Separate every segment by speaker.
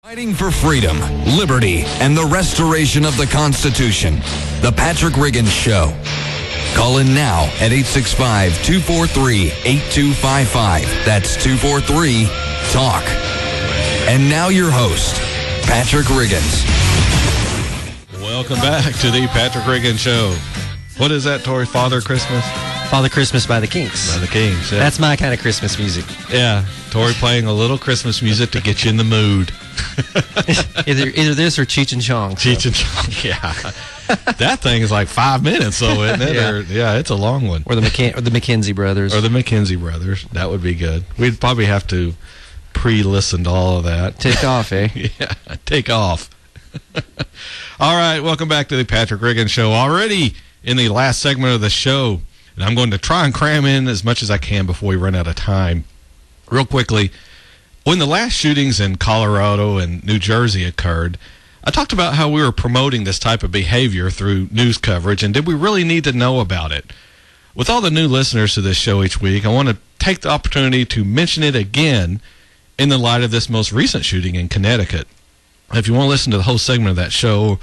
Speaker 1: Fighting for freedom, liberty, and the restoration of the Constitution. The Patrick Riggins Show. Call in now at 865-243-8255. That's 243-TALK. And now your host, Patrick Riggins.
Speaker 2: Welcome back to the Patrick Riggins Show. What is that, Tori? Father Christmas?
Speaker 3: Father Christmas by the Kinks.
Speaker 2: By the Kinks, yeah.
Speaker 3: That's my kind of Christmas music.
Speaker 2: Yeah, Tori playing a little Christmas music to get you in the mood.
Speaker 3: either this or Cheech and Chong. So.
Speaker 2: Cheech and Chong, yeah. That thing is like 5 minutes, though, isn't it?
Speaker 3: Yeah.
Speaker 2: It's a long one.
Speaker 3: Or the McKenzie brothers.
Speaker 2: Or the McKenzie brothers. That would be good. We'd probably have to pre-listen to all of that.
Speaker 3: Take off, eh?
Speaker 2: Yeah, take off. All right, welcome back to the Patrick Riggins Show. Already in the last segment of the show, and I'm going to try and cram in as much as I can before we run out of time. Real quickly, when the last shootings in Colorado and New Jersey occurred, I talked about how we were promoting this type of behavior through news coverage, and did we really need to know about it? With all the new listeners to this show each week, I want to take the opportunity to mention it again in the light of this most recent shooting in Connecticut. If you want to listen to the whole segment of that show,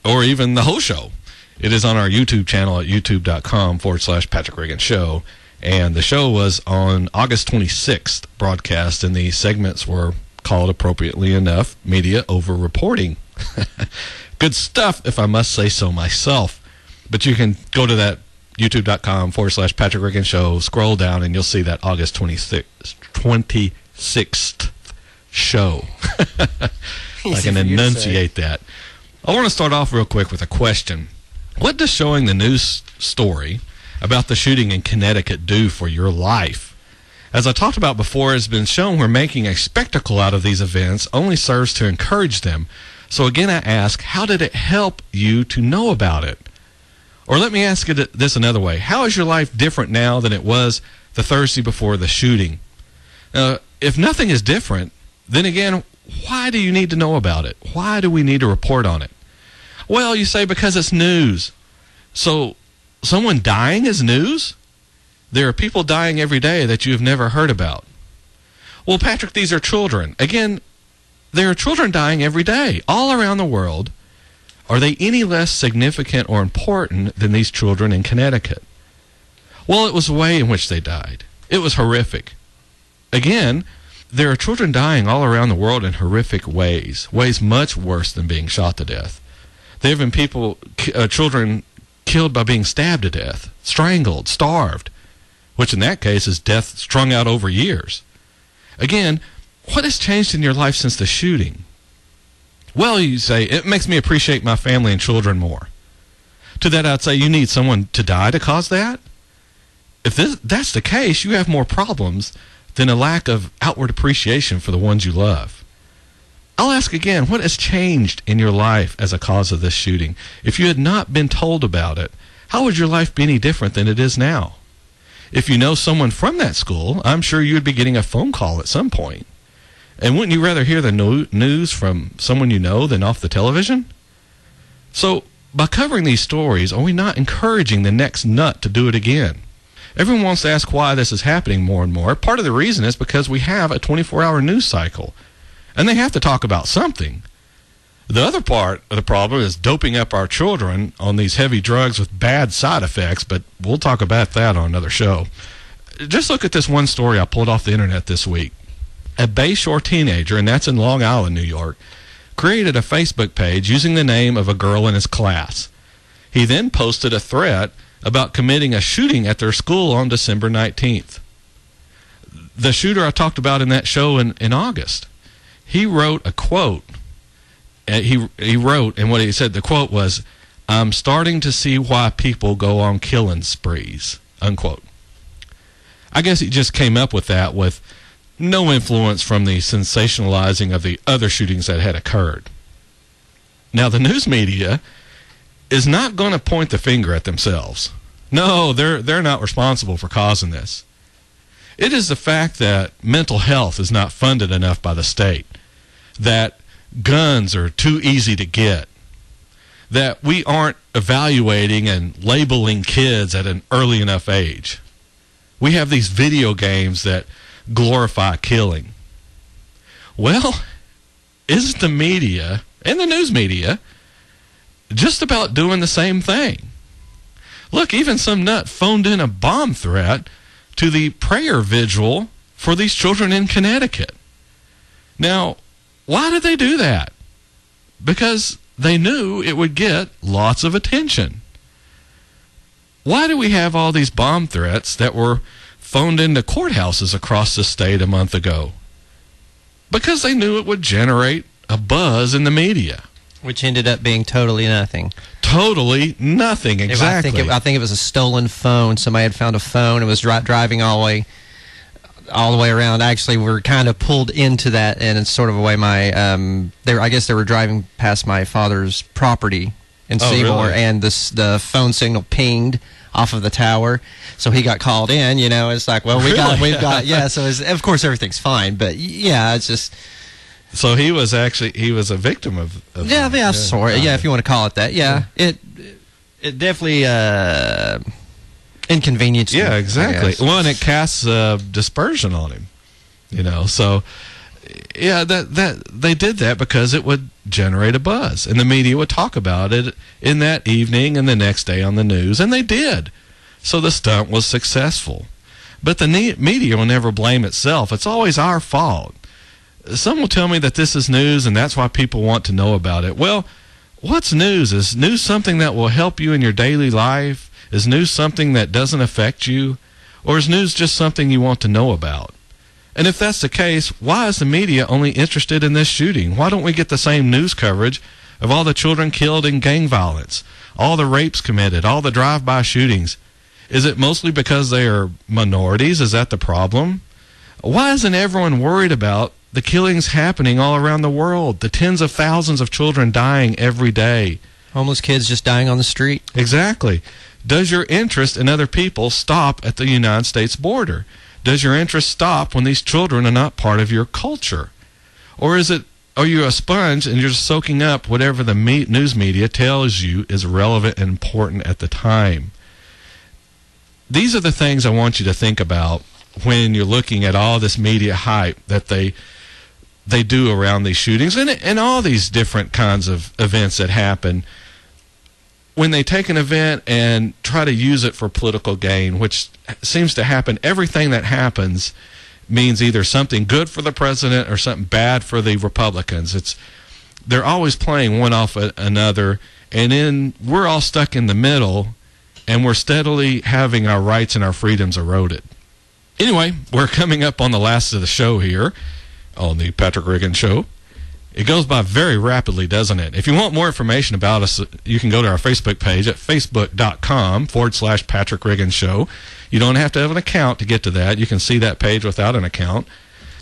Speaker 2: or even the whole show, it is on our YouTube channel at youtube.com/Patrick Riggins Show. And the show was on August 26th broadcast, and the segments were called, appropriately enough, Media Over Reporting. Good stuff, if I must say so myself. But you can go to that youtube.com/Patrick Riggins Show, scroll down, and you'll see that August 26th show. I can enunciate that. I want to start off real quick with a question. What does showing the news story about the shooting in Connecticut do for your life? As I talked about before, it's been shown where making a spectacle out of these events only serves to encourage them. So again, I ask, how did it help you to know about it? Or let me ask it this another way. How is your life different now than it was the Thursday before the shooting? If nothing is different, then again, why do you need to know about it? Why do we need to report on it? Well, you say because it's news. So someone dying is news? There are people dying every day that you have never heard about. Well, Patrick, these are children. Again, there are children dying every day all around the world. Are they any less significant or important than these children in Connecticut? Well, it was the way in which they died. It was horrific. Again, there are children dying all around the world in horrific ways much worse than being shot to death. There have been children killed by being stabbed to death, strangled, starved, which in that case is death strung out over years. Again, what has changed in your life since the shooting? Well, you say, it makes me appreciate my family and children more. To that, I'd say, you need someone to die to cause that? If that's the case, you have more problems than a lack of outward appreciation for the ones you love. I'll ask again, what has changed in your life as a cause of this shooting? If you had not been told about it, how would your life be any different than it is now? If you know someone from that school, I'm sure you would be getting a phone call at some point. And wouldn't you rather hear the news from someone you know than off the television? So, by covering these stories, are we not encouraging the next nut to do it again? Everyone wants to ask why this is happening more and more. Part of the reason is because we have a 24-hour news cycle. And they have to talk about something. The other part of the problem is doping up our children on these heavy drugs with bad side effects, but we'll talk about that on another show. Just look at this one story I pulled off the internet this week. A Bayshore teenager, and that's in Long Island, New York, created a Facebook page using the name of a girl in his class. He then posted a threat about committing a shooting at their school on December 19th. The shooter I talked about in that show in August. He wrote a quote. He wrote, and what he said, the quote was, "I'm starting to see why people go on killing sprees," unquote. I guess he just came up with that with no influence from the sensationalizing of the other shootings that had occurred. Now, the news media is not going to point the finger at themselves. No, they're not responsible for causing this. It is the fact that mental health is not funded enough by the state, that guns are too easy to get, that we aren't evaluating and labeling kids at an early enough age. We have these video games that glorify killing. Well, isn't the media and the news media just about doing the same thing? Look, even some nut phoned in a bomb threat to the prayer vigil for these children in Connecticut. Now, why did they do that? Because they knew it would get lots of attention. Why do we have all these bomb threats that were phoned into courthouses across the state a month ago? Because they knew it would generate a buzz in the media.
Speaker 3: Which ended up being totally nothing.
Speaker 2: Totally nothing, exactly.
Speaker 3: I think it was a stolen phone. Somebody had found a phone and was driving all the way around. Actually, we were kind of pulled into that, and it's sort of a way I guess they were driving past my father's property in Seymour,
Speaker 2: really?
Speaker 3: and the phone signal pinged off of the tower, so he got called in. It's like, well, we've got, yeah. So of course everything's fine, but yeah, it's just.
Speaker 2: So he was a victim of
Speaker 3: if you want to call it that. Yeah. It definitely inconvenienced him,
Speaker 2: exactly. Well, and it casts dispersion on him, so yeah, that they did that because it would generate a buzz, and the media would talk about it in that evening and the next day on the news, and they did. So the stunt was successful. But the media will never blame itself. It's always our fault. Some will tell me that this is news and that's why people want to know about it. Well, what's news? Is news something that will help you in your daily life? Is news something that doesn't affect you? Or is news just something you want to know about? And if that's the case, why is the media only interested in this shooting? Why don't we get the same news coverage of all the children killed in gang violence, all the rapes committed, all the drive-by shootings? Is it mostly because they are minorities? Is that the problem? Why isn't everyone worried about the killings happening all around the world, the tens of thousands of children dying every day?
Speaker 3: Homeless kids just dying on the street.
Speaker 2: Exactly. Does your interest in other people stop at the United States border? Does your interest stop when these children are not part of your culture? Or are you a sponge and you're just soaking up whatever the news media tells you is relevant and important at the time? These are the things I want you to think about when you're looking at all this media hype that they do around these shootings and all these different kinds of events that happen. When they take an event and try to use it for political gain, which seems to happen, everything that happens means either something good for the president or something bad for the Republicans. They're always playing one off another, and then we're all stuck in the middle, and we're steadily having our rights and our freedoms eroded. Anyway, we're coming up on the last of the show here on the Patrick Riggins Show. It goes by very rapidly, doesn't it? If you want more information about us, you can go to our Facebook page at facebook.com/Patrick Riggins Show. You don't have to have an account to get to that. You can see that page without an account.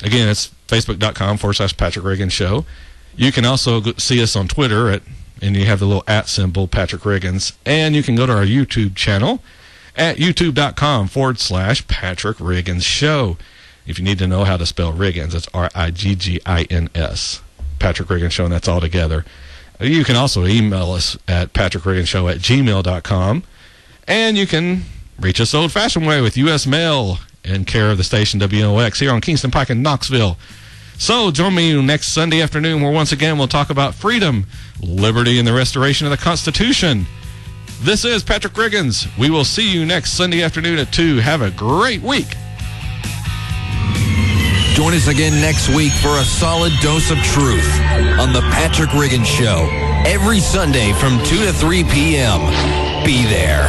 Speaker 2: Again, it's facebook.com/Patrick Riggins Show. You can also see us on Twitter and you have the little @ symbol, Patrick Riggins. And you can go to our YouTube channel at youtube.com/Patrick Riggins Show. If you need to know how to spell Riggins, it's Riggins. Patrick Riggins Show, and that's all together. You can also email us at patrickriggins@gmail.com. And you can reach us the old-fashioned way with U.S. mail in care of the station WNOX here on Kingston Pike in Knoxville. So join me next Sunday afternoon where once again we'll talk about freedom, liberty, and the restoration of the Constitution. This is Patrick Riggins. We will see you next Sunday afternoon at 2. Have a great week.
Speaker 1: Join us again next week for a solid dose of truth on the Patrick Riggins Show. Every Sunday from 2 to 3 p.m. Be there.